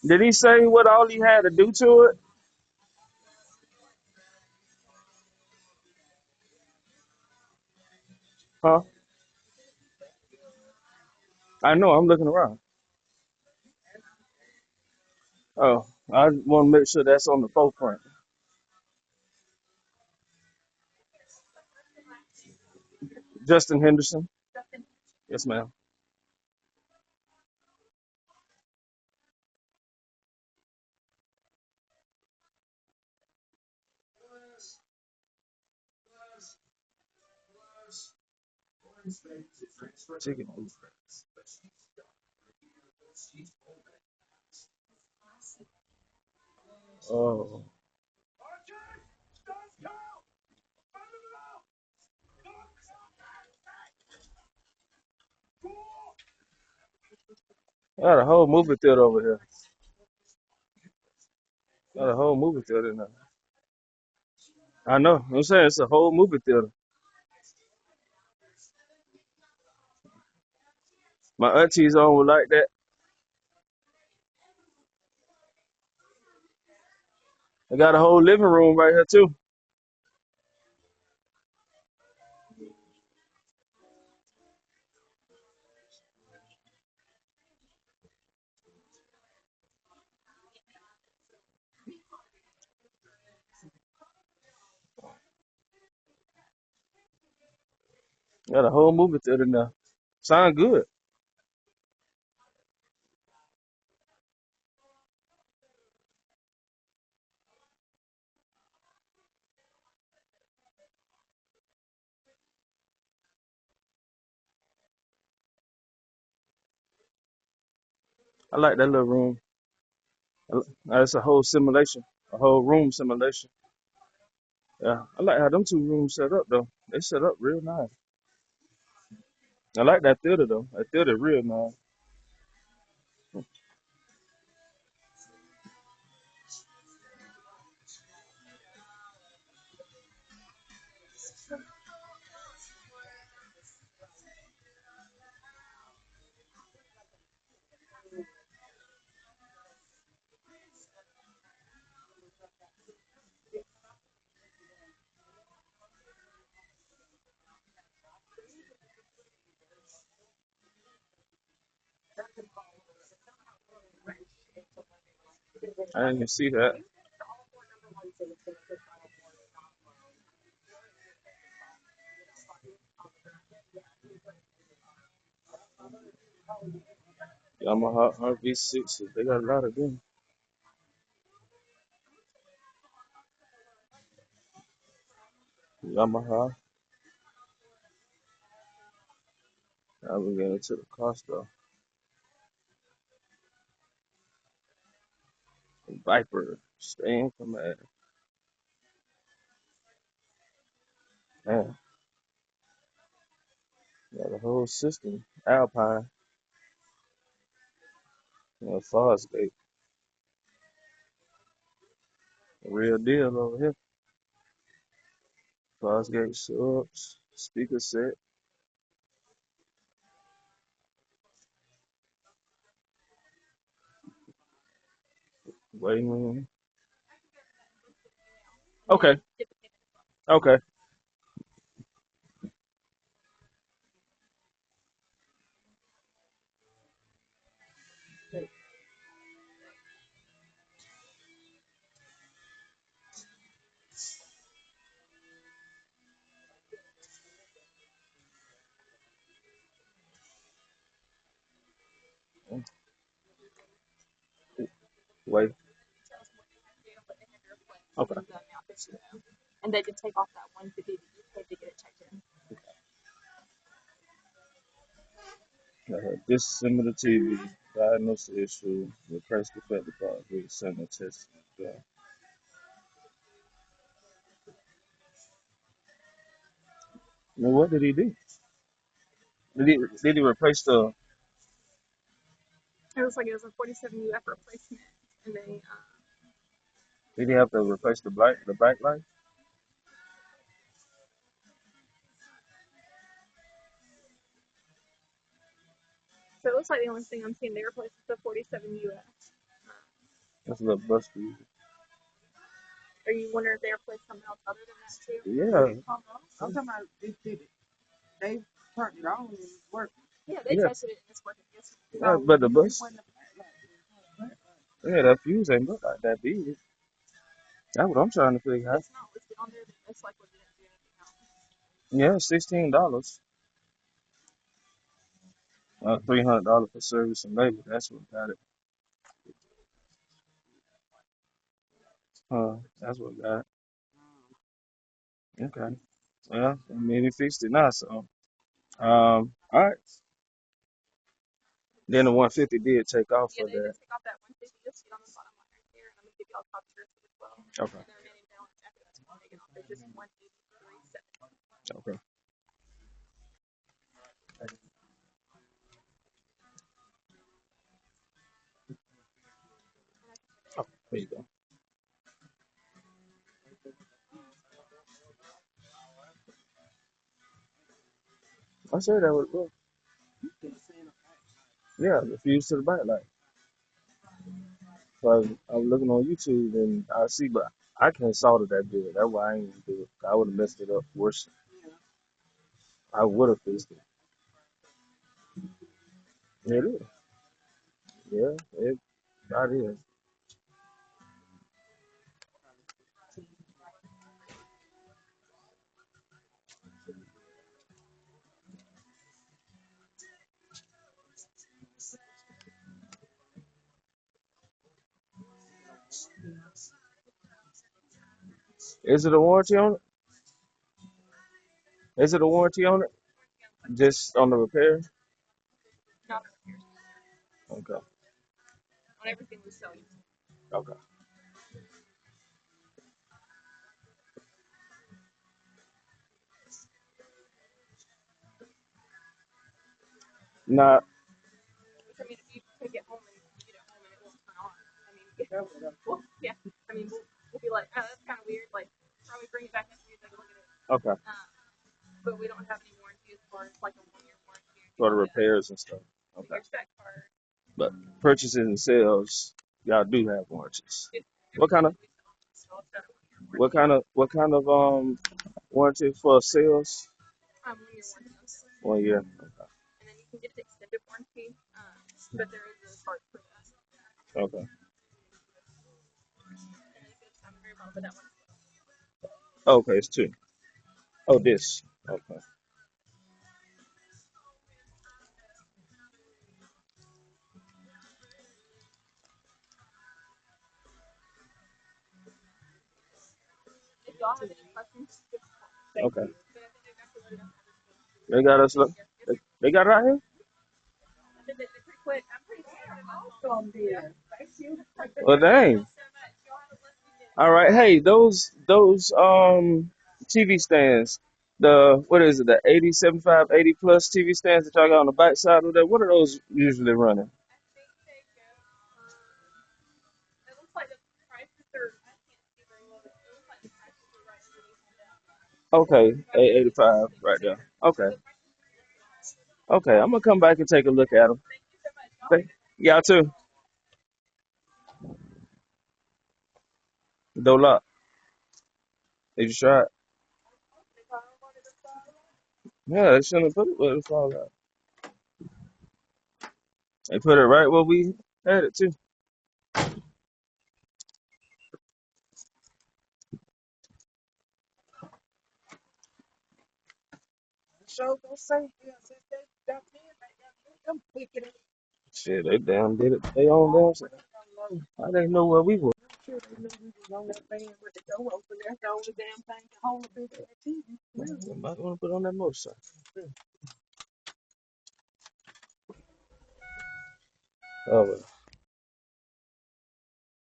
Did he say what all he had to do to it? Huh? I know. I'm looking around. Oh, I want to make sure that's on the forefront. Justin Henderson. Yes, ma'am. Chicken. Oh, got a whole movie theater over here. Got a whole movie theater in there. I know. I'm saying it's a whole movie theater. My auntie's on would like that. I got a whole living room right here too. Got a whole movie theater now. Sound good. I like that little room. It's a whole simulation, a whole room simulation. Yeah, I like how them two rooms set up though. They set up real nice. I like that theater though. That theater real nice. I didn't even see that. Yamaha RV6s. They got a lot of them. Yamaha. Now we're getting to the cost though. Viper. Staying command. Man, got the whole system. Alpine. Fosgate. The real deal over here. Fosgate subs. Speaker set. Waiting room. Okay. Okay. Wait. Okay. Disassemble the TV. Diagnose the issue. Replace defective parts. Reassemble test. Yeah. Now what did he do? Did he replace the? Did he have to replace the backlight? That's a little bus for you. Are you wondering if they replaced something else other than that too? Yeah. I'm talking about they turned it on and it's working. Yeah, they Yeah. tested it and it's working. Yes. Yeah, So but the it bus, wasn't a backlight. yeah, that fuse ain't look like that big. That's what I'm trying to figure If out. it's not listed on there, then it's likely they didn't do anything else. Yeah, $16. $300 for service and labor. That's what got it. That's what got it. Okay. Well, I mean, he fixed it now, so. All right. Then the 150 did take off Yeah, for they that. did take off that 150. You'll see it on the bottom line right there, and I'm gonna give you all top tiers as well. Okay. And the remaining balance after that's been taken off is just 183.7. Okay. Oh, there you go. I said that was good. Yeah, the fuse to the backlight. So I was looking on YouTube and I see, but I can't solder that good. That's why I ain't gonna do it. I would have messed it up worse. I would have fixed it. It is. Yeah, that is. Is it a warranty on it? Is it a warranty on it? Just on the repair? Not on repairs. Okay. On everything we sell you. Okay. Nah. Which I mean, if you take it home and you get it home and it won't turn on, I mean, well, yeah. I mean, we'll be like, oh, that's kind of weird. Like, probably bring it back next week, take a look at it. Okay. But we don't have any warranty as far as like a 1 year warranty or For anything the like that. repairs and stuff. So Okay. here's that card. But purchases and sales, y'all do have warranties. If What kind of everything that we sell it's got a 1 year warranty. what kind of warranty for sales? 1 year warranty on sale. 1 year. And then you can get an extended warranty, but there is a charge for that. Okay. And then you can just have a bottle for that one as well. Okay, it's two. Oh, this. Okay. If y'all have any questions, give us a call. Okay. But I think they've got you loaded up and everything. They got us. Look. Yes, sir. They got it out here. I think they're pretty quick. I'm pretty excited about it. Awesome, dear. Thank you. Well, Thank dang. y'all so much. Y'all have a blessed weekend. All right. Hey, those TV stands. The what is it? The 80, 75, 80 plus TV stands that y'all got on the back side of that. What are those usually running? I think they go it looks like the prices are, I can't see very well, but it looks like the prices are right underneath on that. Okay, About 85 right there. Okay. the prices are listed on there. Okay. I'm gonna come back and take a look at them. Thank you so much. Y'all have a good Y'all too. Dollar. Did you try it? Yeah, they shouldn't have put it where it's all at. They put it right where we had it too. Show gonna say, yeah, since they got me, they got them picking it. Shit, they damn did it. They own damn self. I didn't know where we were. Sure, they knew we was on that van with the door open. That's the only damn thing to hold a big ass TV. Really? I might want to put on that motorcycle. Oh, well.